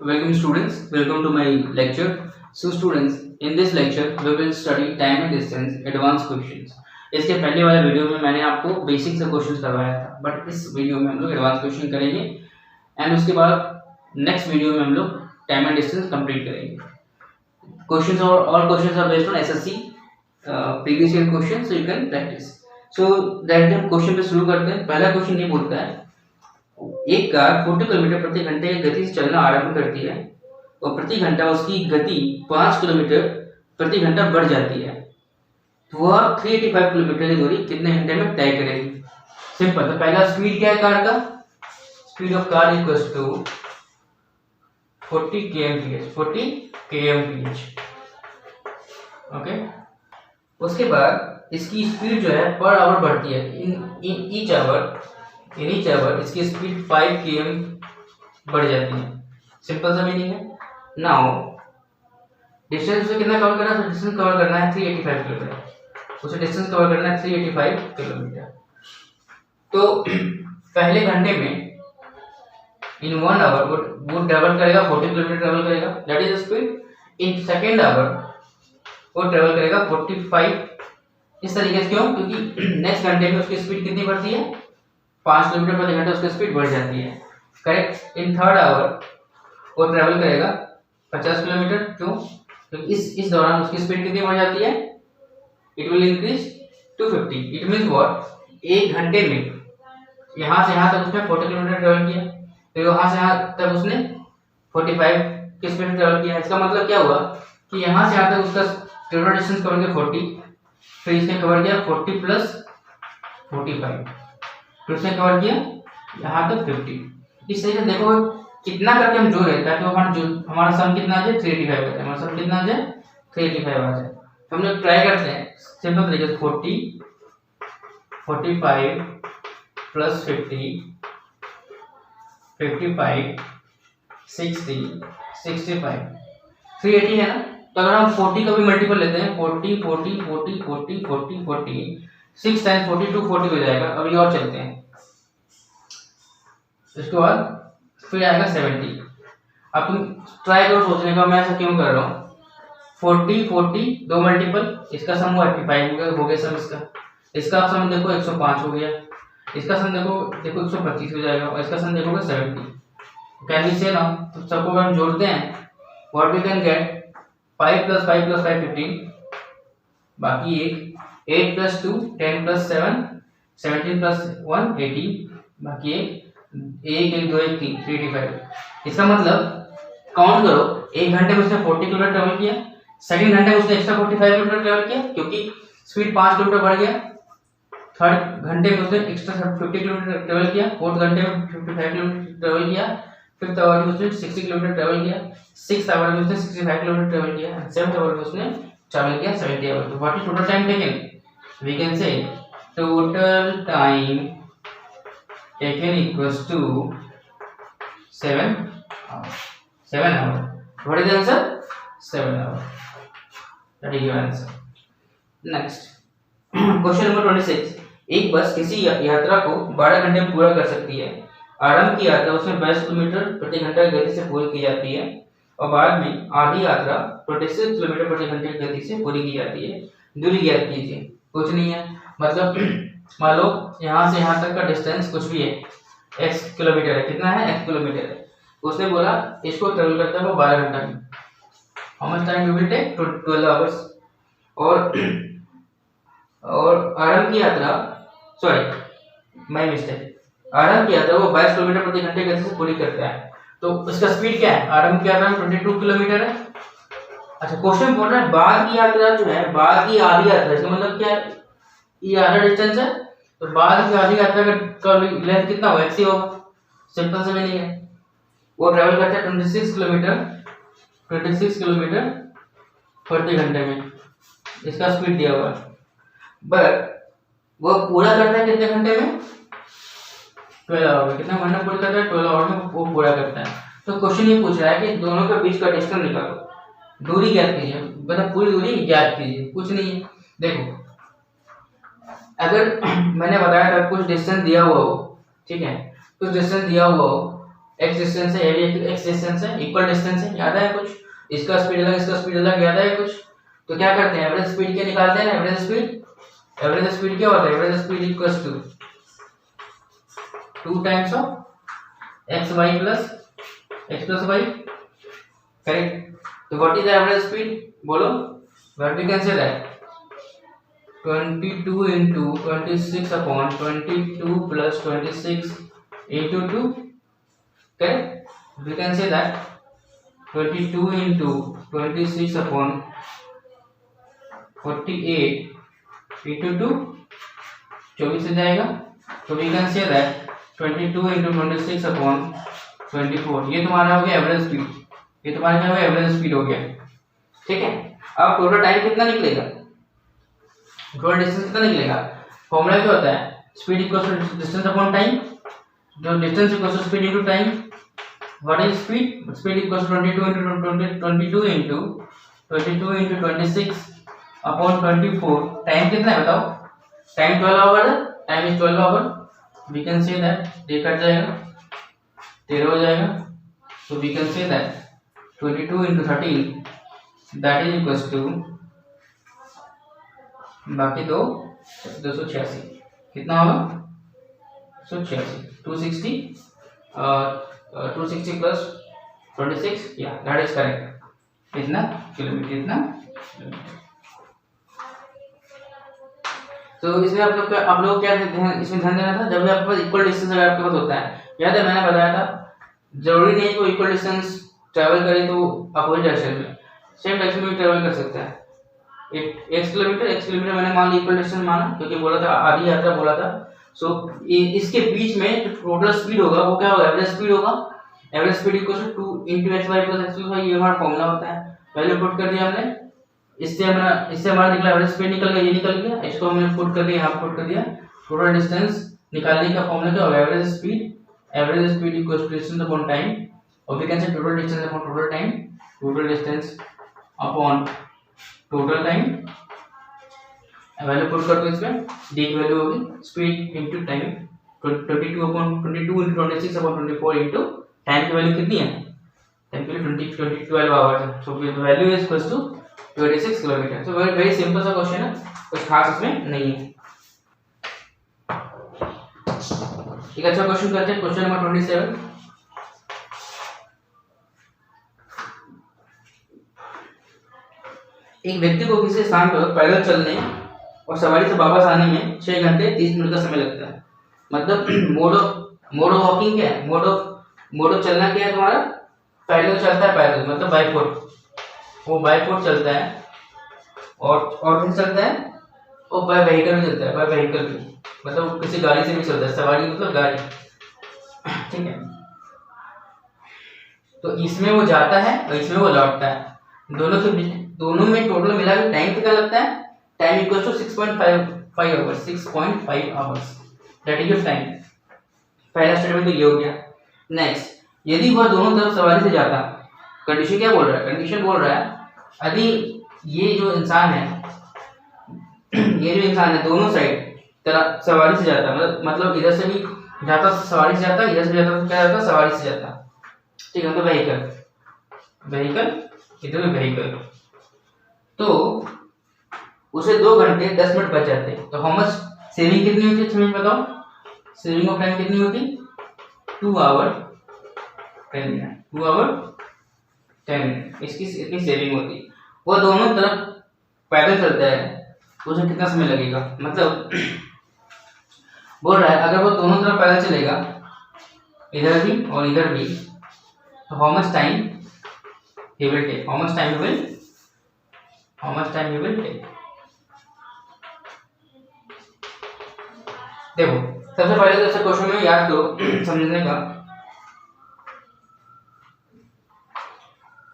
Welcome students, welcome to my lecture. So students, in this lecture we will study time and distance advanced questions. इसके पहले वाले video में मैंने आपको basic से क्वेश्चंस करवाया था, बट इस वीडियो में हम लोग एडवांस क्वेश्चन करेंगे एंड उसके बाद नेक्स्ट वीडियो में हम लोग टाइम एंड डिस्टेंस कंप्लीट करेंगे. क्वेश्चंस और all questions are based on SSC previous year question, so you can practice. So directly हम क्वेश्चन पे शुरू करते हैं. पहला क्वेश्चन ये बोलता है, एक कार 40 किलोमीटर प्रति घंटे की गति से चलना आरंभ करती है और प्रति घंटा उसकी गति 5 किलोमीटर प्रति घंटा बढ़ जाती है, तो वह 385 किलोमीटर की दूरी कितने घंटे में तय करेगी. सिंपल. तो पहला स्पीड क्या है कार का? Speed of car equals to 40 kmph. Okay. उसके बाद इसकी स्पीड जो है पर आवर बढ़ती है. इन ईच आवर इसकी स्पीड 5 km बढ़ जाती है. सिंपल सा मीनिंग है. नाउ डिस्टेंस उसे कितना कवर करना है? डिस्टेंस कवर करना है 385 किलोमीटर. उसे डिस्टेंस कवर करना है 385 किलोमीटर. तो पहले घंटे में इन 1 आवर वो ट्रेवल करेगा 40 किलोमीटर ट्रेवल करेगा, that is the speed. In second hour वो ट्रेवल करेगा 45. इस तरीके से. क्यों? क्योंकि नेक्स्ट घंटे में उसकी स्पीड कितनी बढ़ती है? 5 किलोमीटर प्रति घंटा उसकी स्पीड बढ़ जाती है. करेक्ट. इन थर्ड आवर वो ट्रेवल करेगा 50 किलोमीटर. क्यों? क्योंकि इस दौरान उसकी स्पीड कितनी बढ़ जाती है? It will increase to 50. It means what? एक घंटे में यहाँ से यहाँ तक उसने 40 किलोमीटर ट्रेवल किया, तो यहाँ से यहाँ तक उसने 45 की स्पीड में ट्रेवल किया. इसका मतलब क्या हुआ कि यहाँ से यहाँ तक उसका टोटल डिस्टेंस कवर किया 40, फिर इसने कवर किया 40 प्लस 45, फिर उसने कवर किया यहाँ तक 50. इस तरीके से देखो कितना करके हम जोड़ रहे हैं ताकि हमारा सम कितना आ जाए? 385 आ जाए. हमारा सम कितना आ जाए? 385 आ जाए. तो हम लोग ट्राई करते हैं सिंपल तरीके से. 40 45 प्लस 50 55 60 65 380 है ना. तो अगर हम 40 का भी मल्टीपल लेते हैं 40 40 40 40 40 40 6 टाइम्स 40 240 हो जाएगा. अभी और चलते हैं. इसके बाद फिर आएगा 70. अब तुम ट्राई करो सोचने का मैं ऐसा क्यों कर रहा हूँ. 40 40 दो मल्टीपल, इसका सम हुआ 85 हो गया सम. इसका सम देखो 105 हो गया. इसका सम देखो 125 हो जाएगा और इसका सम देखोगे 70. कैन वी से ना, तो सबको अगर हम जोड़ते हैं what we can get 5 plus 5 plus 5 15, बाकी 8 प्लस 2 10 प्लस 7 17 प्लस 1 18, बाकी 1 2 1 3 385. इसका मतलब काउंट करो, एक घंटे में उसने 40 किलोमीटर ट्रेवल किया, सेकंड घंटे में उसने एक्स्ट्रा 45 किलोमीटर ट्रेवल किया क्योंकि स्पीड 5 किलोमीटर बढ़ गया. थर्ड घंटे में उसने एक्स्ट्रा 50 किलोमीटर ट्रेवल किया, फोर्थ घंटे में 55 किलोमीटर ट्रेवल किया, फिफ्थ आवर में उसने 60 किलोमीटर ट्रेवल किया, सिक्स्थ आवर में उसने 65 किलोमीटर ट्रेवल किया एंड सेवंथ आवर में उसने ट्रेवल किया 70 आवर. तो what is total time taken? We can say total time taken equals to 7 hours. 7 hours. What is the answer? 7 hours. That is your answer. Next. Question number 26. एक बस किसी यात्रा को 12 घंटे में पूरा कर सकती है. आरंभ की यात्रा उसमें 22 किलोमीटर प्रति घंटा की गति से पूरी की जाती है और बाद में आधी यात्रा 26 किलोमीटर प्रति घंटे की गति से पूरी की जाती है. दूरी ज्ञात कीजिए. कुछ नहीं है, मतलब मान लो यहाँ से यहाँ तक का डिस्टेंस कुछ भी है, x किलोमीटर है. कितना है? x किलोमीटर है. उसने बोला इसको ट्रेवल करता है वो 12 घंटा में. How much time you will take? 12 hours. और आरंभ की यात्रा, सॉरी माय मिस्टेक, आरंभ की यात्रा वो 22 किलोमीटर प्रति घंटे की गति से पूरी करता है. तो उसका स्पीड क्या है? आरंभ की यात्रा में 22 किलोमीटर है. अच्छा, क्वेश्चन बोल रहा है बाद की यात्रा जो है, बाद की आधी यात्रा, इसका मतलब क्या है? ये आधा डिस्टेंस है, तो बाद की आधी यात्रा का लेंथ कितना होगा? x ही होगा. सिंपल से नहीं है. वो ट्रेवल करता है 26 किलोमीटर प्रति घंटे में. इसका स्पीड दिया हुआ है. बट वो पूरा करता है कितने घंटे में? 12 आवर में. कितना घंटा पूरा करता है? 12 आवर में वो पूरा करता है. तो क्वेश्चन ये पूछ रहा है कि दोनों के बीच का डिस्टेंस निकालो, दूरी ज्ञात कीजिए. मतलब पूरी दूरी ज्ञात कीजिए. कुछ नहीं है. देखो अगर मैंने बताया था कुछ डिस्टेंस दिया हुआ हो, ठीक है, कुछ डिस्टेंस दिया हुआ हो एक्स डिस्टेंस है, ये भी एक्स डिस्टेंस है, इक्वल डिस्टेंस है, याद है कुछ? इसका स्पीड अलग, इसका स्पीड अलग, याद है कुछ? तो क्या करते हैं, एवरेज स्पीड क्या निकालते हैं ना, एवरेज स्पीड क्या होता है, average speed equals to 2 times of X Y plus Y, correct? तो what is the average speed, बोलो? What we can say that 22 into 26 upon 22 plus 26 into 2, correct? We can say that 22 into 26 upon 48 into 2 24 से जाएगा, तो we can say that 22 into 26 upon 24, ये तुम्हारा हो गया average speed, ये तुम्हारा क्या हो गया, एवरेज स्पीड हो गया, ठीक है? अब टोटल टाइम कितना निकलेगा, टोटल डिस्टेंस कितना निकलेगा? फॉर्मूला क्या होता है, speed equals to distance upon time, जो distance equals to speed into time. What is speed, speed equals to 22 into 26 upon 24, time कितना है बताओ? टाइम 12 आवर है, time is 12 hour, we can say that ये cut जाएगा 13 हो जाएगा, so we can say that 22 into 13 that is equals to बाकी दो 286, कितना होगा 286, 260 260 plus 26, yeah that is correct, कितना किलोमीटर, कितना किलोमीटर। तो इसमें आप लोग क्या ध्यान, इसमें ध्यान देना था, जब भी आपके पास इक्वल डिस्टेंस अगर आपके पास होता है, याद है मैंने बताया था जरूरी नहीं कोई इक्वल डिस्टेंस ट्रैवल करे तो अपोजिट डायरेक्शन में, सेम डायरेक्शन में भी ट्रैवल कर सकता है। एक्स किलोमीटर मैंने मान ली इक्वल डिस्टेंस माना, क्योंकि बोला था आधी यात्रा बोला था। सो इसके बीच में जो टोटल स्पीड होगा वो क्या होगा, एवरेज स्पीड होगा। Average speed equal to 2 into x y plus x plus y, ये हमारा फॉर्मूला होता है, पहले पुट कर दिया हमने, इससे हमारा निकला एवरेज स्पीड निकल गया, ये निकल गया, इसको हमने पुट कर दिया, यहाँ पुट कर दिया। टोटल डिस्टेंस निकालने का फॉर्मूला क्या होगा, average speed equals to distance upon time, और we can say total distance upon total time, total distance upon total time, value put कर दो इसमें, डी की वैल्यू होगी speed into time, 22 upon 22 into 26 upon 24 into time की value कितनी है, time की वैल्यू 12 आवर्स है। So value is equals to 26 kilometre. So very simple सा क्वेश्चन है, कुछ खास इसमें नहीं है। एक अच्छा क्वेश्चन करते हैं, क्वेश्चन नंबर 27। एक व्यक्ति को किसी स्थान पर पैदल चलने और सवारी से वापस आने में 6 घंटे 30 मिनट का समय लगता है। मतलब मोड ऑफ वॉकिंग क्या है, मोड ऑफ चलना क्या है तुम्हारा, पैदल चलता है, पैदल मतलब बाई फुट, वो बाई फुट चलता है, और भी चलता है, और बाय व्हीकल भी चलता है, बाय व्हीकल भी मतलब किसी गाड़ी से भी चलता है, सवारी मतलब गाड़ी, ठीक है। तो इसमें वो जाता है और इसमें वो लौटता है, दोनों में टोटल मिला के टाइम कितना लगता है, time equals to 6.5 hours, 6.5 hours, that is your time. पहला स्टेटमेंट तो ये हो गया। नेक्स्ट, यदि वह दोनों तरफ सवारी से जाता, कंडीशन क्या बोल रहा है, कंडीशन बोल रहा है यदि ये जो इंसान है दोनों साइड तरह सवारी से जाता, मतलब इधर से भी जाता सवारी से जाता, इधर से जाता तो क्या जाता, सवारी से जाता, ठीक है, तो व्हीकल इधर भी व्हीकल, तो उसे 2 घंटे 10 मिनट बच जाते। तो हाउ मच सेविंग कितनी होती है, समझ बताओ, सेविंग ऑफ टाइम कितनी होती, 2 आवर 10 मिनट, 2 आवर 10 मिनट, इसकी इतनी सेविंग होती। वो दोनों तरफ पैदल चलता है तो उसे कितना समय लगेगा, मतलब बोल रहा है अगर वो दोनों तरफ पैदल चलेगा, इधर भी और इधर भी, तो how much time he will take, how much time he will take। देखो सबसे पहले तो ऐसे क्वेश्चन में याद करो समझने का,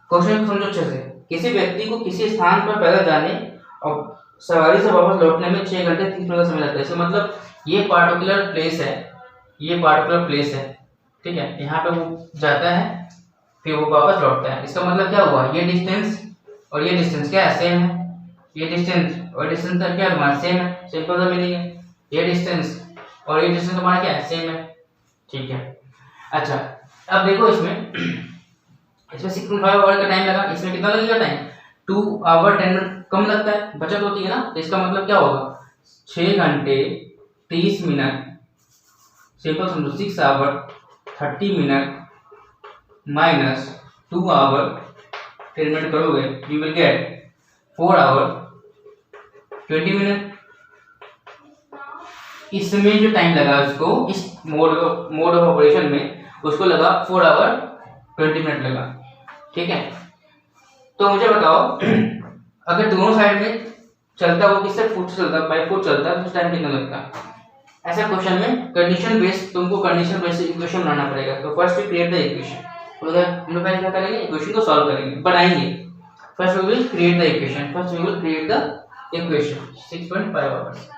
क्वेश्चन को समझो अच्छे से। किसी व्यक्ति को किसी स्थान पर पैदल जाने और सवारी से वापस लौटने में 6 घंटे 30 मिनट का समय लगता है। इसका मतलब ये पार्टिकुलर प्लेस है, ठीक है, यहाँ पे वो जाता है फिर वो वापस लौटता है। इसका मतलब क्या हुआ, ये डिस्टेंस और ये डिस्टेंस क्या है, सेम है, ये डिस्टेंस और डिस्टेंस का क्या तुम्हारा सेम है, सिंपल सा मीनिंग है, ये डिस्टेंस और ये डिस्टेंस तुम्हारा क्या है, सेम है, ठीक है। अच्छा अब देखो इसमें 6.5 आवर का टाइम लगा, इसमें कितना लगेगा टाइम? 2 आवर 10 मिनट कम लगता है, बचत होती है ना। तो इसका मतलब क्या होगा? 6 घंटे 30 मिनट, सिंपल समझो 6 hour 30 minute minus 2 hour 10 minute करोगे, you will get 4 hour 20 minute. इसमें जो टाइम लगा उसको, इस मोड ऑफ ऑपरेशन में उसको लगा 4 आवर 20 मिनट लगा, ठीक है। तो मुझे बताओ अगर दोनों साइड में चलता, वो किससे फुट चलता, बाय फुट चलता, तो उस टाइम कितना लगता? ऐसा क्वेश्चन में कंडीशन बेस्ड, तुमको कंडीशन बेस्ड इक्वेशन बनाना पड़ेगा। तो first we create the equation, हम लोग पहले क्या करेंगे? इक्वेशन को सॉल्व करेंगे, बनाएंगे। First we will create the equation, 6.5 hours.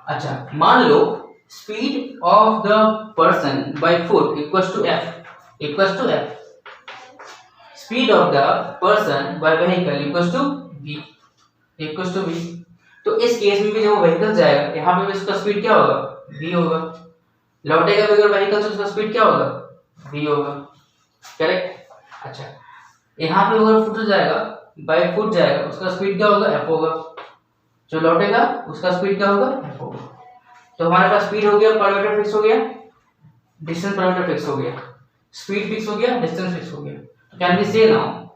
अच्छा, मान लो speed of the person by foot equals to f, speed of the person by vehicle equals to v। तो इस केस में भी जब वो व्हीकल जाएगा, यहाँ पे भी उसका स्पीड क्या होगा? v होगा। लौटेगा भी अगर व्हीकल से, उसका स्पीड क्या होगा? v होगा, करेक्ट। अच्छा, यहाँ पे अगर फुट जाएगा, बाय फुट जाएगा, उसका स्पीड क्या होगा? f होगा। जो लौटेगा उसका स्पीड क्या होगा? f होगा। तो हमारे पास स्पीड हो गया, पैरामीटर फिक्स हो गया, डिस्टेंस पैरामीटर फिक्स हो गया, स्पीड फिक्स हो गया, डिस्टेंस फिक्स हो गया। तो कैन वी से नाउ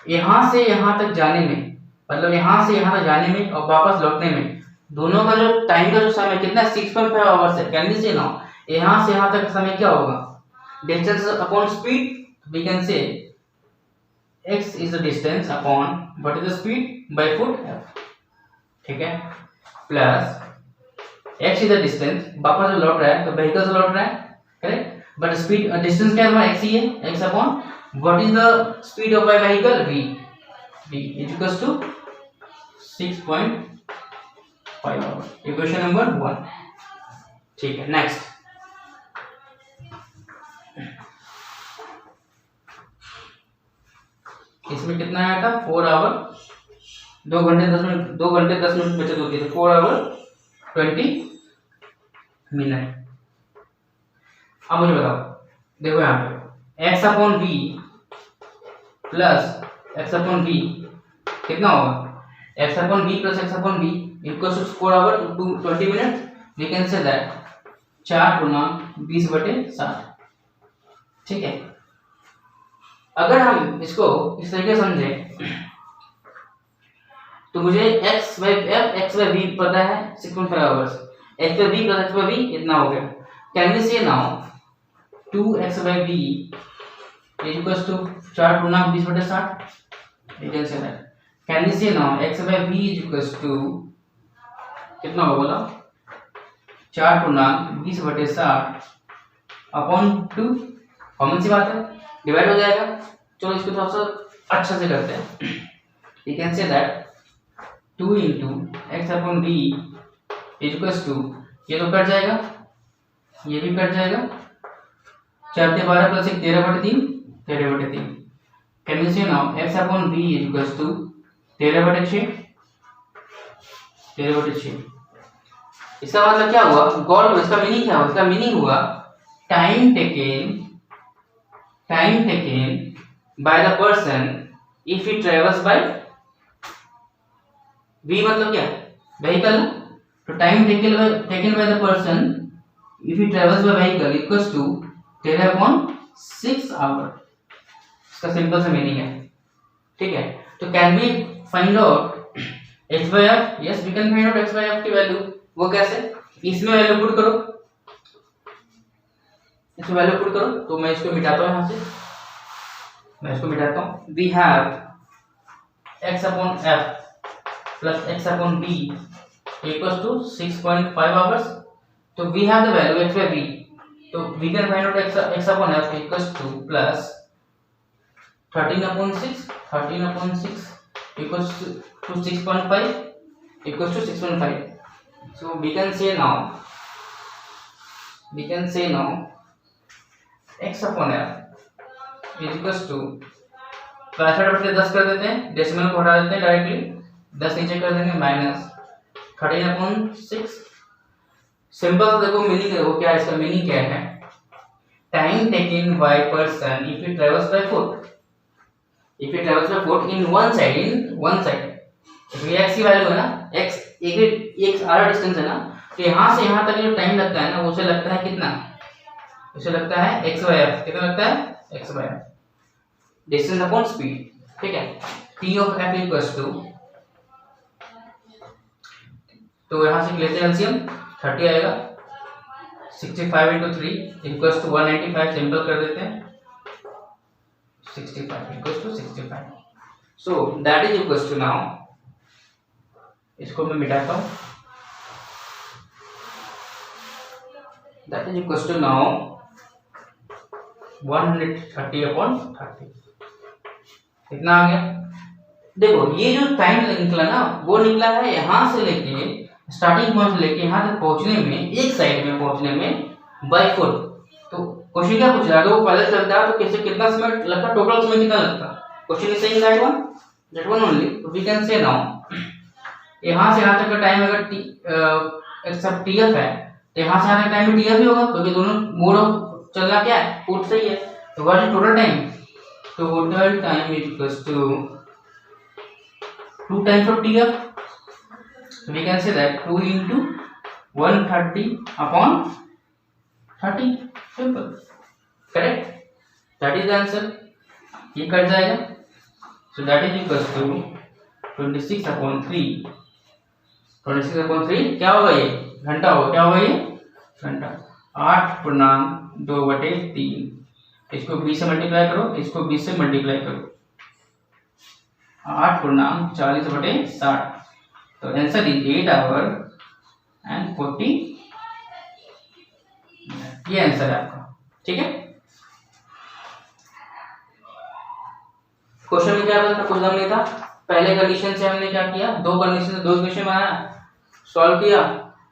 यहां से यहां तक जाने में, मतलब यहां से यहां तक जाने में और वापस लौटने में दोनों का जो टाइम का जो समय कितना? 6.5 आवर्स है। कैन वी से नाउ यहां से यहां तक समय क्या होगा? Distance upon speed. We can say x is the distance upon what is the speed by foot f, ठीक है, plus x is the distance, वापस जो लौट रहा है तो व्हीकल से लौट रहा है, करेक्ट, बट स्पीड डिस्टेंस क्या है हमारा? x ही है, x upon what is the speed of my vehicle? v is equals to 6.5 hour. Equation number 1, ठीक है। नेक्स्ट, इसमें कितना आया था? 4 आवर 2 घंटे 10 मिनट, 2 घंटे 10 मिनट बचत होती है, तो 4 आवर 20 मिनट। अब मुझे बताओ, देखो यहाँ पे x upon v plus x upon v कितना होगा? x upon v plus x upon v equals to 4 hour 20 minute. We can say that 4 गुना 20/60, ठीक है। अगर हम इसको इस तरीके समझे तो मुझे x बाय v पता है 6.5 hours, x by v plus x by v इतना हो गया। Can we say now 2x by v equals to 4 गुना 20/60। We can say that, can we say now x by v equals to कितना होगा? बोला 4 गुना 20/60 अपॉन 2, कॉमन सी बात है, डिवाइड हो जाएगा। चलो इसको थोड़ा सा अच्छा से करते हैं। We can say that 2 into X upon B equals to, ये तो कट जाएगा, ये भी कट जाएगा, 4 से 12 plus 1 13/3, 13/3। Can we say now X upon B equals to 13/6, 13/6। इसका मतलब क्या हुआ? गॉड, इसका मीनिंग क्या हुआ? इसका मीनिंग हुआ time taken by the person if he travels by v, मतलब क्या? व्हीकल। तो time taken by the person if he travels by vehicle equals to 13/6 hour. इसका सिंपल सा मीनिंग है, ठीक है। तो can we find out h by f? Yes, we can find out h by f की value. वो कैसे? इसमें वैल्यू पुट करो, इसमें वैल्यू पुट करो। तो मैं इसको मिटाता हूँ, यहाँ से मैं इसको मिटाता हूँ। We have x upon f plus x upon b equals to 6.5 hours. तो we have the value x by v, तो we can find out x upon f equals to plus 13/6 equals to 6.5 equals to 6.5। So we can say now x upon f is equals to 65/10 कर देते हैं, decimal को हटा देते हैं directly, 10 नीचे कर देंगे, माइनस 13/6। सिंपल देखो मीनिंग देखो क्या है, इसका मीनिंग क्या है? Time taken by person if he travels by foot, if he travels by foot in one side, तो ये x की वैल्यू है ना, x एक आधा डिस्टेंस है ना, तो यहाँ से यहाँ तक जो टाइम लगता है ना, उसे लगता है कितना, उसे लगता है x/f, कितना लगता है x/f, डिस्टेंस अपॉन स्पीड, ठीक है। t of f equals to, तो यहाँ से लेते हैं एलसीएम, 30 आएगा, 65 into 3 इक्वल्स टू 195, सिंपल कर देते हैं, 65 equals to 65, so that is equals to, now इसको मैं मिटाता हूँ, that is equals to now 130 upon 30, कितना आ गया। देखो ये जो टाइम निकला ना, वो निकला है यहाँ से लेके स्टार्टिंग पॉइंट से लेके यहाँ तक पहुँचने में, एक साइड में पहुँचने में बाय फुट। तो क्वेश्चन क्या पूछ रहा है, अगर वो पैदल चलता है तो कैसे कितना समय लगता है, टोटल समय कितना लगता है, question is saying that one only, we can say now यहाँ से यहाँ तक का टाइम अगर एक्सेप्ट टीएफ है, तो यहाँ से यहाँ तक टाइम में टीएफ ही होगा, क्योंकि दोनों मोड ऑफ चलना क्या है, फुट से ही है। तो what is total time, total time is equals to 2 times of TF, so we can say that 2 into 130 upon 30, simple, correct, that is the answer, ये कट जाएगा, so that is equals to 26 upon 3, 26 upon 3 क्या होगा, ये घंटा होगा, क्या होगा ये घंटा, 8/2/3, इसको 20 से मल्टीप्लाई करो, इसको 20 से मल्टीप्लाई करो, 8/40/60, तो आंसर इज 8 आवर एंड 40, ये आंसर है आपका, ठीक है। क्वेश्चन में क्या था, कुछ दम नहीं था, पहले कंडीशन से हमने क्या किया, दो कंडीशन से दो इक्वेशन बनाया, सॉल्व किया,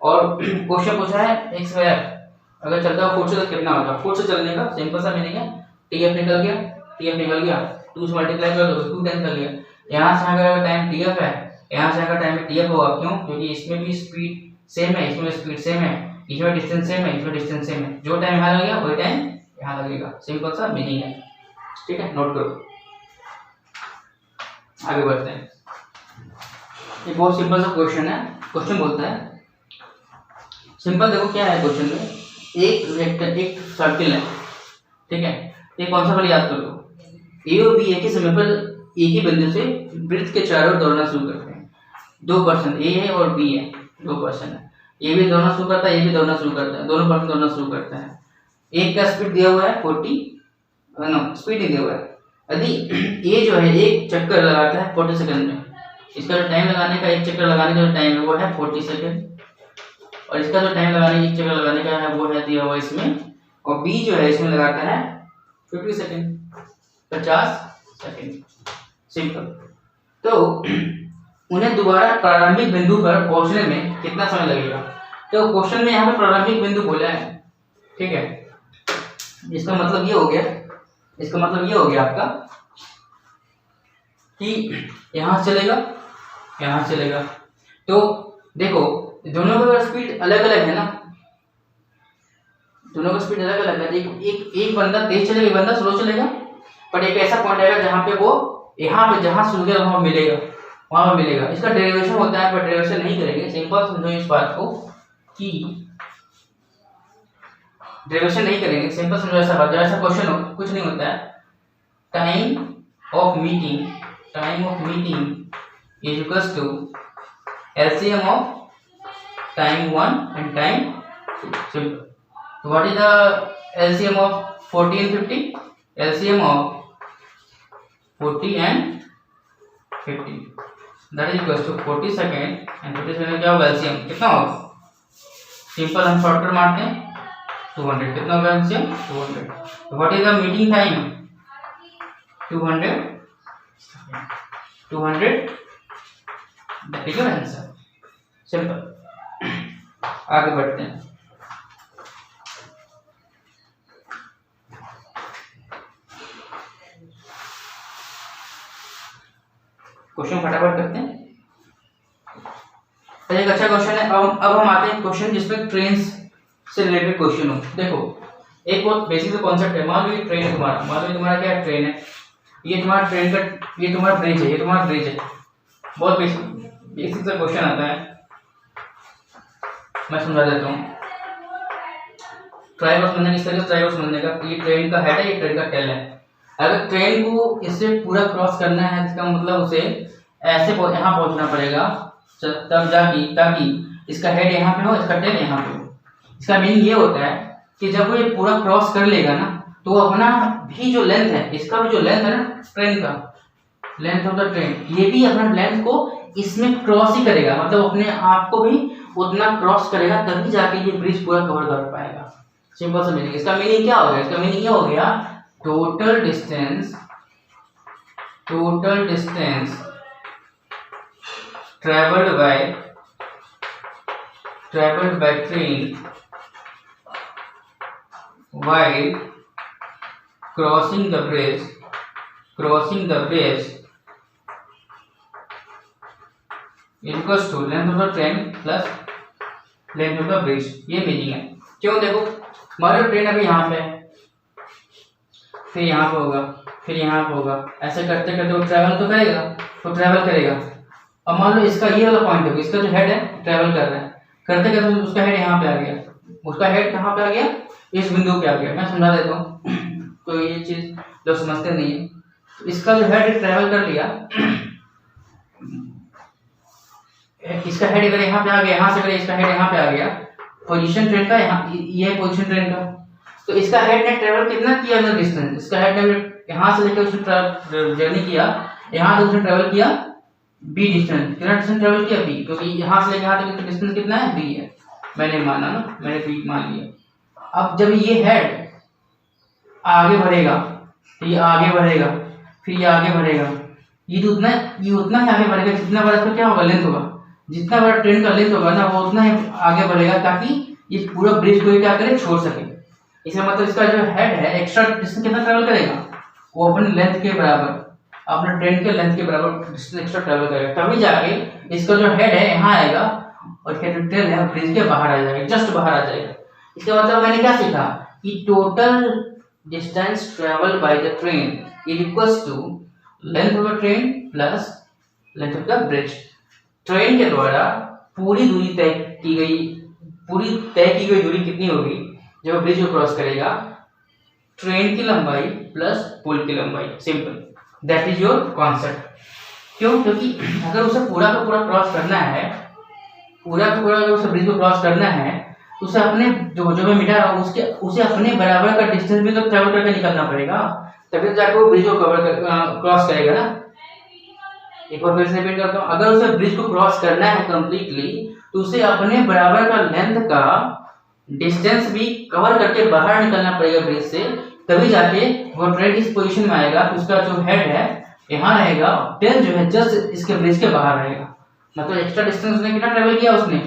और क्वेश्चन पूछा है x/f अगर चलता है फुट से तो कितना होगा, फुट से चलने का सिंपल सा मीनिंग है, टीएफ निकल गया, 2 से मल्टीप्लाई कर दो, 2 10 कर लिया, यहाँ से अगर टाइम टीएफ है, यहाँ से अगर टाइम टीएफ होगा, क्यों, क्योंकि इसमें भी स्पीड सेम है, इसमें स्पीड सेम है, इसमें डिस्टेंस सेम है, इसमें डिस्टेंस सेम है, जो टाइम यहाँ लगेगा वही टाइम यहाँ लगेगा, सिंपल सा मीनिंग है, ठीक है, नोट करो। आगे बढ़ते हैं, ये बहुत सिंपल सा क्वेश्चन है, क्वेश्चन बोलता है सिंपल, देखो क्या है क्वेश्चन में, एक वेक्टर एक सर्किल है, ठीक है, ये कौन सा वाला याद कर लो, ए और बी एक ही समय पर एक ही बिंदु से वृत्त के चारों ओर दौड़ना शुरू करते हैं, 2 पर्सन ए है और बी है, 2 पर्सन है, ए भी दौड़ना शुरू करता है, ये भी दौड़ना शुरू करता है, दोनों पर्सन दौड़ना शुरू करते हैं, एक का स्पीड दिया हुआ है 40, स्पीड नहीं दिया हुआ है, यदि ए जो है एक चक्कर लगाता है 40 सेकंड में, इसका जो टाइम लगाने का, एक चक्कर लगाने का जो टाइम है वो है 40 सेकंड, और इसका जो टाइम लगाने एक चक्कर लगाने का है वो है दिया हुआ इसमें, और बी जो है इसमें लगाता है 50 सेकंड, 50 सेकंड, सिंपल। तो उन्हें दोबारा प्रारंभिक बिंदु पर पहुंचने में कितना समय लगेगा, तो क्वेश्चन में यहाँ पे प्रारंभिक बिंदु बोला है, ठीक है, इसका मतलब ये हो गया, इसका मतलब ये हो गया आपका कि यहाँ चलेगा, यहाँ चलेगा, तो देखो दोनों का स्पीड अलग अलग है ना, दोनों का स्पीड अलग अलग है, एक बंदा तेज चलेगा, एक बंदा स्लो चलेगा, पर एक ऐसा पॉइंट आएगा जहाँ पे वो यहाँ पे जहाँ शुरू किया वहाँ मिलेगा, वहाँ पर मिलेगा, इसका डेरिवेशन होता है, पर डेरिवेशन नहीं करेंगे, सिंपल समझो इस बात को कि डेरिवेशन नहीं करेंगे, सिंपल समझो ऐसा बात, ऐसा क्वेश्चन हो कुछ नहीं होता है, time of meeting is equals to LCM of time 1 and time 2, simple. So what is the LCM of 40 and 50? LCM of 40 and 50, that is equals to 40 second and 50 second क्या होगा LCM कितना होगा, simple हम shortcut मारते हैं 200, कितना होगा LCM 200। So what is the meeting time 200 that is your answer, simple. आगे बढ़ते हैं, क्वेश्चन फटाफट करते हैं। तो एक अच्छा क्वेश्चन है। अब हम आते हैं क्वेश्चन जिसमें ट्रेन से रिलेटेड क्वेश्चन हो। देखो एक बहुत बेसिक कॉन्सेप्ट है। मान लो ये ट्रेन है तुम्हारा, मान लो तुम्हारा क्या ट्रेन है, ये तुम्हारा ट्रेन का, ये तुम्हारा ब्रिज है, ये तुम्हारा ब्रिज है। बहुत बेसिक सा क्वेश्चन आता है, मैं समझा देता हूँ। ट्राई वर्स समझने, इस तरह से ट्राई वर्स समझने का, ये ट्रेन का हेड है, ये ट्रेन का टेल है। अगर ट्रेन को इससे पूरा क्रॉस करना है, इसका मतलब उसे ऐसे यहाँ पहुंचना पड़ेगा तब जाके, ताकि इसका हेड यहाँ पे हो, इसका टेल यहाँ पे हो। इसका मीनिंग ये होता है कि जब वो ये पूरा क्रॉस कर लेगा ना, तो अपना भी जो लेंथ है, इसका भी जो लेंथ है ना, ट्रेन का लेंथ ऑफ द ट्रेन, ये भी अपना लेंथ को इसमें क्रॉस ही करेगा, मतलब अपने आप को भी उतना क्रॉस करेगा, तभी जाके ये ब्रिज पूरा कवर कर पाएगा। सिंपल सा मीनिंग। इसका मीनिंग क्या हो गया? इसका मीनिंग ये हो गया, total distance traveled by train while crossing the bridge equals to length of the train plus length of the bridge। ये मीनिंग है। क्यों? देखो, मान लो ट्रेन अभी यहाँ पे है, फिर यहाँ पे होगा, फिर यहाँ पे होगा, ऐसे करते करते वो ट्रैवल तो करेगा, तो ट्रैवल करेगा। अब मान लो इसका ये वाला पॉइंट होगा, इसका जो हेड है ट्रैवल कर रहा है, करते करते उसका हेड यहाँ पे आ गया, उसका हेड कहाँ पे आ गया? इस बिंदु पे आ गया। मैं समझा देता हूँ, तो ये चीज लोग समझते नहीं है। तो इसका जो हेड ट्रैवल कर लिया, इसका हेड अगर यहाँ पे आ गया, यहाँ से अगर इसका हेड यहाँ पे आ गया, पोजीशन ट्रेन का यहाँ, ये पोजीशन ट्रेन का, तो इसका हेड ने ट्रेवल कितना किया जो डिस्टेंस, इसका हेड ने यहाँ से लेकर उसने जर्नी किया, यहाँ से उसने ट्रेवल किया बी डिस्टेंस। कितना डिस्टेंस ट्रेवल किया? बी, क्योंकि यहाँ से लेकर यहाँ तक डिस्टेंस कितना है? बी है। मैंने माना ना, मैंने बी मान लिया। अब जब ये हेड आगे बढ़ेगा, ये आगे बढ़ेगा, फिर ये आगे बढ़ेगा, ये उतना ही आगे बढ़ेगा जितना बड़ा इसका क्या होगा? लेंथ होगा। जितना बड़ा ट्रेन का लेंथ होगा ना, वो उतना ही आगे बढ़ेगा, ताकि ये पूरा ब्रिज को क्या करे? छोड़ सके। इसका मतलब इसका जो हेड है एक्स्ट्रा डिस्टेंस कितना ट्रैवल करेगा? वो अपने लेंथ के बराबर, अपने ट्रेन के लेंथ के बराबर डिस्टेंस एक्स्ट्रा ट्रैवल करेगा, तभी जाके इसका जो हेड है यहाँ आएगा और इसका जो टेल है ब्रिज के बाहर आ जाएगा, जस्ट बाहर आ जाएगा। इसका मतलब मैंने क्या सीखा कि total distance travelled by the train is equals to length of the train plus length of the bridge. Train के द्वारा पूरी दूरी तय की गई दूरी कितनी होगी जब ब्रिज को क्रॉस करेगा? ट्रेन की लंबाई प्लस पुल की लंबाई। Simple, that is your concept. क्यों? क्योंकि अगर उसे पूरा का पूरा क्रॉस करना है, अगर उसे ब्रिज को क्रॉस करना है, तो उसे अपने जो मैं मिटा रहा हूँ उसे अपने बराबर का डिस्टेंस भी तो ट्रेवल करके निकलना पड़ेगा, तभी जाकर वो ब्रिज को क्रॉस करेगा ना। एक बार फिर से रिपीट करता हूँ, अगर उसे ब्रिज को क्रॉस करना है कंप्लीटली, तो उसे अपने बराबर का लेंथ का डिस्टेंस भी कवर करके बाहर निकलना पड़ेगा ब्रिज से, तभी जाके वो ट्रेन इस पोजीशन में आएगा। उसका जो हेड है यहाँ रहेगा, टेल जो है जस्ट इसके ब्रिज के बाहर रहेगा। मतलब एक्स्ट्रा डिस्टेंस उसने कितना ट्रेवल किया? उसने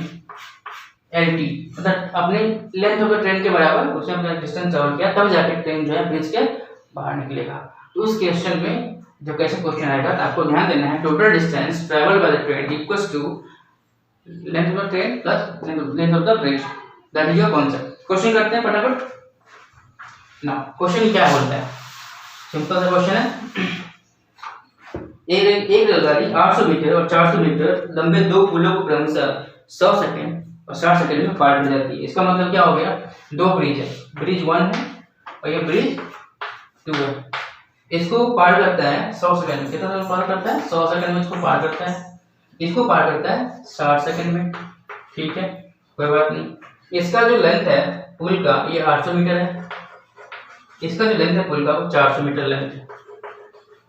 LT, मतलब अपने लेंथ ऑफ द ट्रेन के बराबर उसने अपना डिस्टेंस ट्रेवल किया, तब जाके ट्रेन जो है ब्रिज के बाहर निकलेगा। तो उस क्वेश्चन में जो कैसे क्वेश्चन आएगा, तो आपको ध्यान देना है, total distance travelled by the train equals to length of the train plus length of the bridge. That is your concept. Question करते हैं फटाफट ना। क्वेश्चन क्या बोलता है? सिंपल सा क्वेश्चन है। एक रेलगाड़ी 800 मीटर और 400 मीटर लंबे दो पुलों को क्रमशः 100 सेकंड और 60 सेकंड में पार कर जाती है। इसका मतलब क्या हो गया? दो ब्रिज है, ब्रिज 1 है और ये ब्रिज 2 है। इसको पार करता है 100 सेकंड में। कितना समय पार करता है? 100 सेकंड में इसको पार करता है। इसको पार करता है 60 सेकंड में। ठीक है, कोई बात नहीं। इसका जो लेंथ है पुल का, ये 800 मीटर है। इसका जो लेंथ है पुल का, वो 400 मीटर लेंथ है।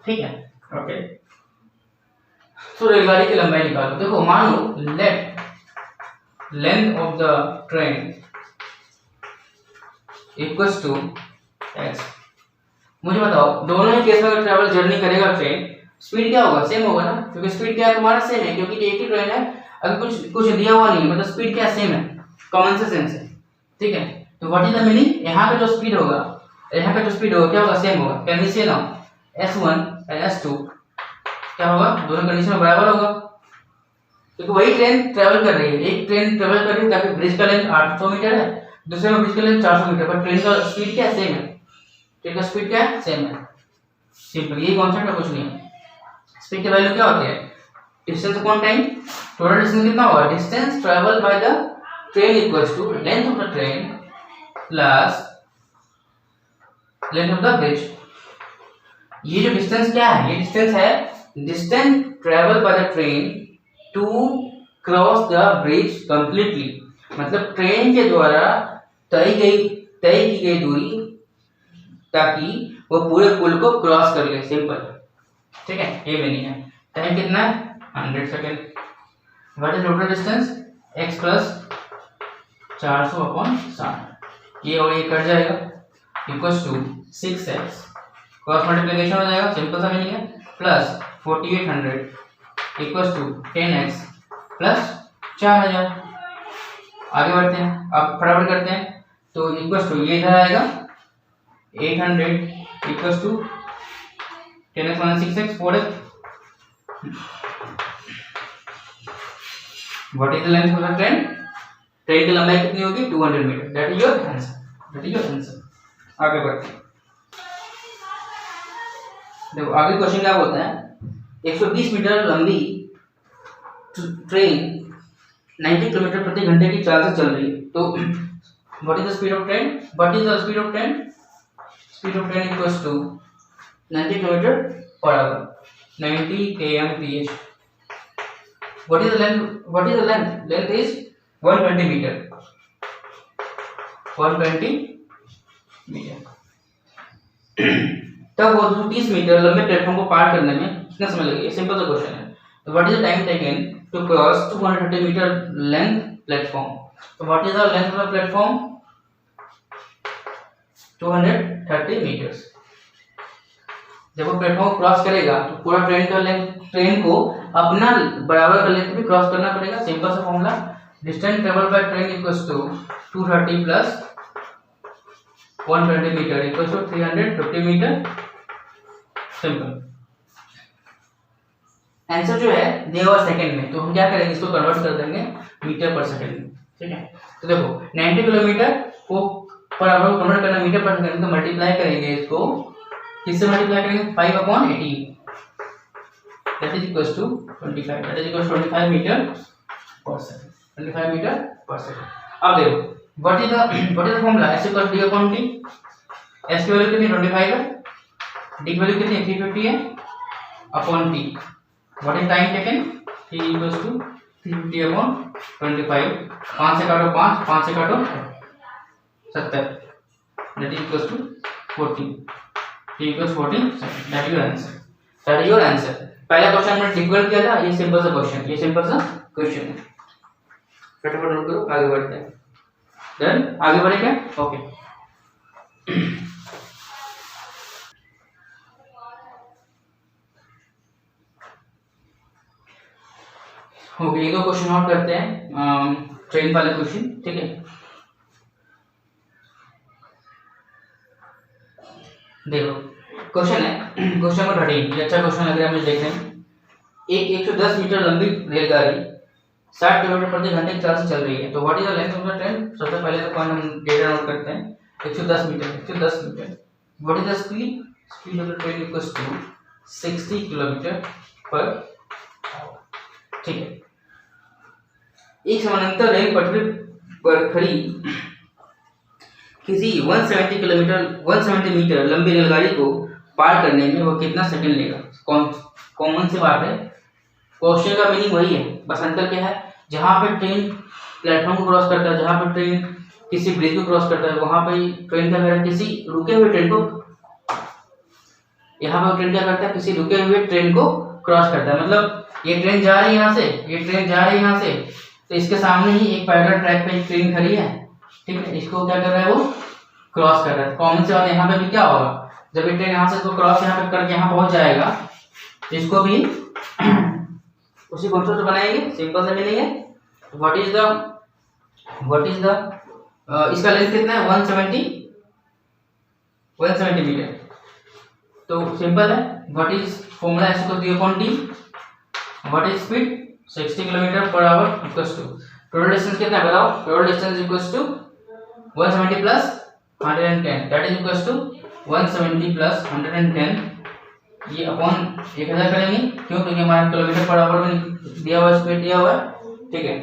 ठीक है, ओके। तो रेलगाड़ी की लंबाई निकालो। देखो, मान लो let length of the train equals to x। मुझे बताओ, दोनों ही केस में अगर ट्रैवल जर्नी करेगा ट्रेन, स्पीड क्या होगा? सेम होगा ना, क्योंकि स्पीड क्या है तुम्हारा? सेम है, क्योंकि एक ही ट्रेन है। अगर कुछ दिया हुआ नहीं, मतलब स्पीड क्या सेम है, कॉमन सेंस है। ठीक है, तो व्हाट इज द मीनिंग? यहाँ का जो स्पीड होगा, यहाँ का जो स्पीड होगा क्या होगा? सेम होगा। Can we say now S1 and S2 क्या होगा? दोनों कंडीशन में बराबर होगा, क्योंकि वही ट्रेन ट्रेवल कर रही है। एक ट्रेन ट्रेवल कर रही है ताकि ब्रिज का लेंथ 800 मीटर है, दूसरे में ब्रिज के लिए 400 मीटर, पर ट्रेन का स्पीड क्या सेम है, ट्रेन का स्पीड क्या है सेम है, सिंपल, ये कॉन्सेप्ट है, कुछ नहीं है। स्पीड की वैल्यू क्या होती है, distance upon time, total distance कितना होगा, distance travel by the train equals to length of the train plus length of the bridge. ये जो डिस्टेंस क्या है, ये डिस्टेंस है distance travel by the train to cross the bridge completely, मतलब train के द्वारा तय की गई दूरी ताकि वो पूरे पुल को क्रॉस कर ले, सिंपल, ठीक है, ये मीनिंग है। टाइम कितना है 100 second. What is total distance, x plus 400 upon 60, ये और ये कट जाएगा, equals to 6x, cross multiplication हो जाएगा, सिंपल सा मीनिंग है, plus 4800 equals to 10x plus 4000। आगे बढ़ते हैं, अब फटाफट करते हैं, तो इक्वल्स टू ये इधर आएगा 800 equals to 10x minus 6x 4x। What is the length of the train, train की लंबाई कितनी होगी 200 metre, that is your answer, that is your answer. आगे बढ़ते हैं, देखो आगे क्वेश्चन क्या बोलता है, 120 मीटर लंबी ट्रेन 90 किलोमीटर प्रति घंटे की चाल से चल रही है, तो what is the speed of train, what is the speed of train, speed of train equals to 90 kilometre per hour, 90 kmph। What is the length? What is the length? Length is 120 meter. 120 meter. तब वो 230 metre लंबे platform को पार करने में कितना समय लगेगा, simple सा क्वेश्चन है। तो what is the time taken to cross 230 metre length platform, तो what is the length of the platform 230 metres. जब वो प्लेटफॉर्म को क्रॉस करेगा तो पूरा ट्रेन का लेंथ, ट्रेन को अपना बराबर का लेंथ भी क्रॉस करना पड़ेगा, सिंपल सा formula, distance travel by train equals to 230 plus 120 metre equals to 350 metre, simple. Answer जो है दिया हुआ सेकंड में, तो हम क्या करेंगे, इसको कन्वर्ट कर देंगे मीटर पर सेकंड में, ठीक है। तो देखो 90 किलोमीटर को पर आवर को कन्वर्ट करना मीटर पर सेकंड, तो मल्टीप्लाई करेंगे इसको, किससे मल्टीप्लाई करेंगे 5/18, that is equals to 25, that is equals to 25 metre per second, 25 metre per second. अब देखो what is the formula, s equals d upon t, s की वैल्यू कितनी 25 है, d की वैल्यू कितनी 350 है, upon t, what is time taken, t equals to 350 upon 25, 5 से काटो 5, 5 से काटो 70, that is equals to 40, t equals 40 second, that is your answer, that is your answer। पहला क्वेश्चन हमने डिफिकल्ट किया था, ये सिंपल सा क्वेश्चन, ये सिंपल सा क्वेश्चन है, फटाफट नोट करो, आगे बढ़ते हैं। डन, आगे बढ़े क्या, ओके। ओके, एक दो क्वेश्चन और करते हैं, ट्रेन वाले क्वेश्चन, ठीक है। देखो क्वेश्चन है, क्वेश्चन नंबर 13, ये अच्छा क्वेश्चन लग रहा है मुझे, देखें। एक 110 मीटर लंबी रेलगाड़ी 60 किलोमीटर प्रति घंटे की चाल से चल रही है, तो what is the length of the train, सबसे पहले तो पॉइंट हम डेटा नोट करते हैं, 110 metre, what is the speed, speed of the train equals to 60 kilometre per hour, ठीक है। एक समानांतर रेल पटरी पर खड़ी किसी 170 मीटर लंबी रेलगाड़ी को पार करने में वो कितना सेकंड लेगा, कॉमन सी बात है, क्वेश्चन का मीनिंग वही है, बस अंतर क्या है, जहाँ पे ट्रेन प्लेटफॉर्म को क्रॉस करता है, जहाँ पे ट्रेन किसी ब्रिज को क्रॉस करता है, वहां पे ट्रेन क्या करता है, किसी रुके हुए ट्रेन को, यहाँ पे ट्रेन क्या करता है, किसी रुके हुए ट्रेन को क्रॉस करता है, मतलब ये ट्रेन जा रही है यहाँ से, ये ट्रेन जा रही है यहाँ से, तो इसके सामने ही एक पैरेलल ट्रैक पे एक ट्रेन खड़ी है, ठीक है, इसको क्या कर रहा है, वो क्रॉस कर रहा है। कॉमन से बात यहाँ पे भी क्या होगा, जब ये ट्रेन यहाँ से इसको क्रॉस यहाँ पे करके यहाँ पहुंच जाएगा, तो इसको भी उसी कॉन्सेप्ट बनाएंगे, सिंपल से मिलेंगे। व्हाट इज द इसका लेंथ कितना है 170 मीटर, तो सिंपल है, what is formula S equal to upon T, what is speed 60 kilometre per hour equals to total distance कितना है बताओ, total distance equals to 170 plus 110 that is equals to 170 plus 110 ये upon 1000 करेंगे, क्यों? क्योंकि हमारा किलोमीटर पर आवर में दिया हुआ स्पीड दिया हुआ है, ठीक है।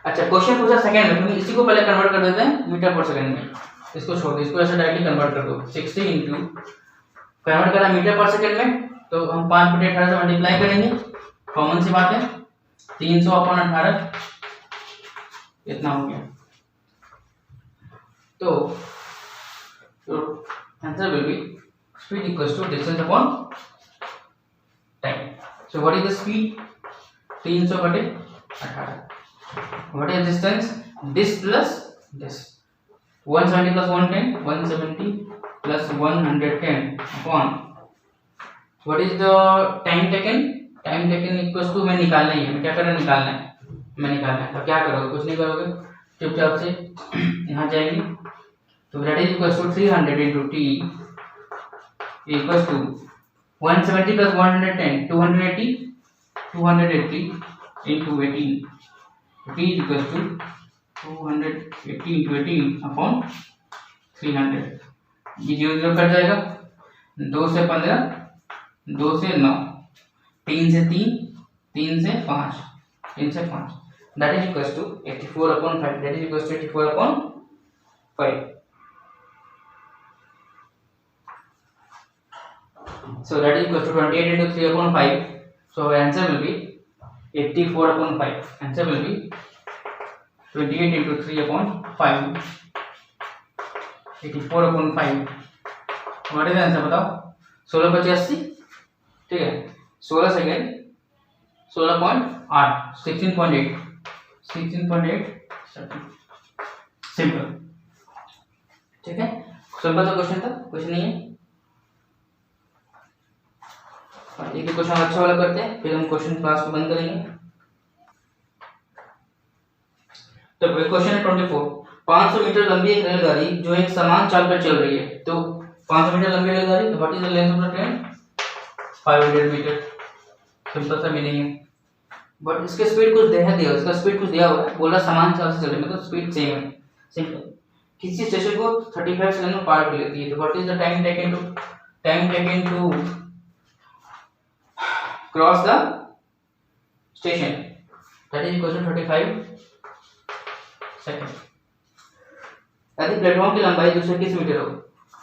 अच्छा क्वेश्चन पूछा सेकंड में, इसी को पहले कन्वर्ट कर देते हैं मीटर पर सेकंड में, इसको छोड़ दो, इसको ऐसे डायरेक्टली कन्वर्ट कर दो। 60 इंटू कन्वर्ट करना मीटर पर सेकंड में, तो हम 5/18 से मल्टीप्लाई करेंगे, कॉमन सी बात है, 300/18 इतना हो गया। तो answer will be speed equals to distance upon time. So what is the speed? 300/18. What is distance? This plus this. 170 plus 110. 170 plus 110 upon. What is the time taken? Time taken equals to मैं निकालना ही है, मैं क्या कर रहा है, निकालना है, मैं निकालना है। तो क्या करोगे? कुछ नहीं करोगे, चुपचाप से यहाँ जाएंगे। तो that is equals to 300 into t equals to 170 plus 110 280 280 into 18 t is equals to 280 into 18 upon 300। ये 0 कट जाएगा, 2 से 15 2 से 9 3 से 3 3 से 5 3 से 5 that is equals to 84/5 that is equals to 84/5। So that is equal to 28 into 3/5. So our answer will be 84/5. Answer will be 28 into 3/5. 84/5. What is the answer बताओ? 16/85, ठीक है, 16 सेकेंड 16.8 16.8 सिंपल, ठीक है, सिंपल सा क्वेश्चन था, कुछ नहीं है। एक क्वेश्चन अच्छा वाला करते हैं, फिर हम क्वेश्चन क्लास को बंद करेंगे। तो क्वेश्चन है 24। 500 मीटर लंबी एक रेलगाड़ी जो एक समान चाल पर चल रही है, तो 500 मीटर लंबी रेलगाड़ी, what is the length of the train? 500 metre. Simple सा मीनिंग है, बट इसके स्पीड कुछ दिया, इसका स्पीड कुछ दिया हुआ है, बोला समान चाल से चल रही है, मतलब स्पीड सेम है। सिंपल, किसी स्टेशन को 35 सेकंड में पार कर लेती है, तो what is the time taken to cross the station? That is equal to 35 second. यदि प्लेटफॉर्म की लंबाई 221 मीटर हो,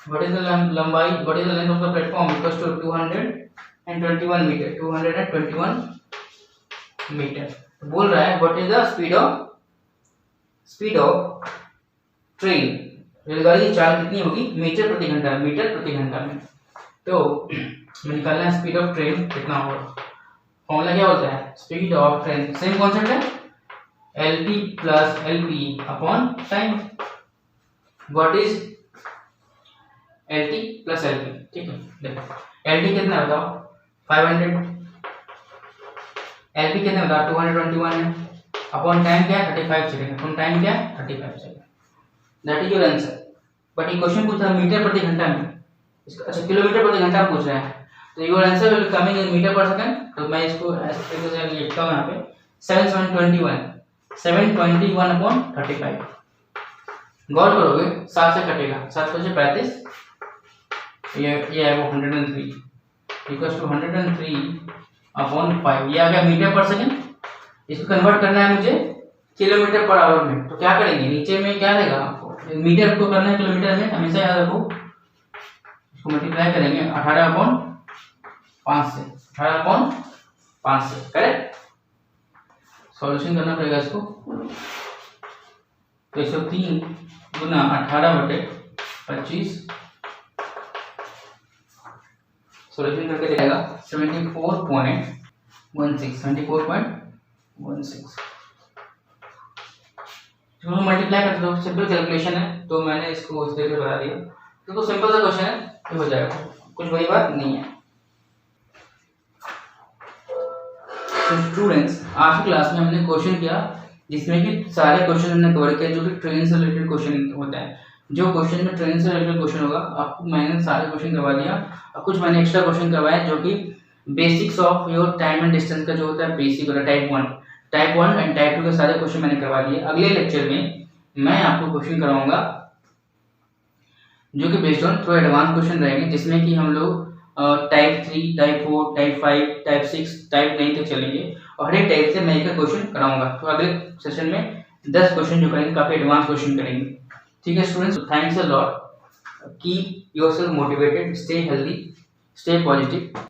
what is the length of the platform? Equals to 221 metre 221 metre. बोल रहा है what is the speed of train, रेलगाड़ी की चाल कितनी होगी मीटर प्रति घंटा में। तो निकालना है स्पीड ऑफ ट्रेन कितना होगा। फॉर्मूला क्या होता है? Speed of train, same concept है, LT plus LP upon time. What is LT plus LP? ठीक है, देखो LT कितना है बताओ? 500। LP कितना बताओ? 221 है, अपॉन टाइम क्या है? 35 सेकंड। अपॉन टाइम क्या है? 35 second. That is your answer. But ये क्वेश्चन पूछ रहा है मीटर प्रति घंटा में, अच्छा किलोमीटर प्रति घंटा पूछ रहा है, तो your answer will coming in meter per second. तो मैं इसको ऐसे तरीके से लिखता हूं, यहाँ पे 721 अपॉन 35। गौर करोगे 7 से कटेगा, 7 से 35, ये है वो 103 इक्वल्स टू 103 अपॉन 5। ये आ गया मीटर पर सेकंड। इसको कन्वर्ट करना है मुझे किलोमीटर पर आवर में, तो क्या करेंगे, नीचे में क्या रहेगा आपको, मीटर को करना है किलोमीटर में, हमेशा याद रखो। इसको मल्टीप्लाई करेंगे 18/5 से, 18/5 से, करेक्ट। सॉल्यूशन करना पड़ेगा इसको, तो 103 गुना 18/25 सॉल्यूशन करके दिखाएगा 74.16। जो मल्टीप्लाई कर दो, सिंपल कैलकुलेशन है, तो मैंने इसको इस तरीके से बता दिया। तो सिंपल सा क्वेश्चन है, ये हो जाएगा, कुछ बड़ी बात नहीं है। तो स्टूडेंट्स, आज की क्लास में हमने क्वेश्चन किया जिसमें कि सारे क्वेश्चन हमने कवर किया जो कि ट्रेन से रिलेटेड क्वेश्चन होता है। जो क्वेश्चन में ट्रेन से रिलेटेड क्वेश्चन होगा, आपको मैंने सारे क्वेश्चन करवा दिया, और कुछ मैंने एक्स्ट्रा क्वेश्चन करवाए जो कि basics of your time and distance का जो होता है बेसिक होता है टाइप 1 एंड टाइप 2 के सारे क्वेश्चन मैंने करवा दिए। अगले लेक्चर में मैं आपको क्वेश्चन कराऊंगा जो कि बेस्ड ऑन थोड़ा एडवांस क्वेश्चन रहेंगे, जिसमें कि हम लोग type 3, type 4, type 5, type 6, type 9 तक चलेंगे और हर एक टाइप से मैं एक क्वेश्चन कराऊंगा। तो अगले सेशन में 10 क्वेश्चन जो करेंगे काफी एडवांस क्वेश्चन करेंगे। ठीक है students, thanks a lot, keep yourself motivated, stay healthy, stay positive.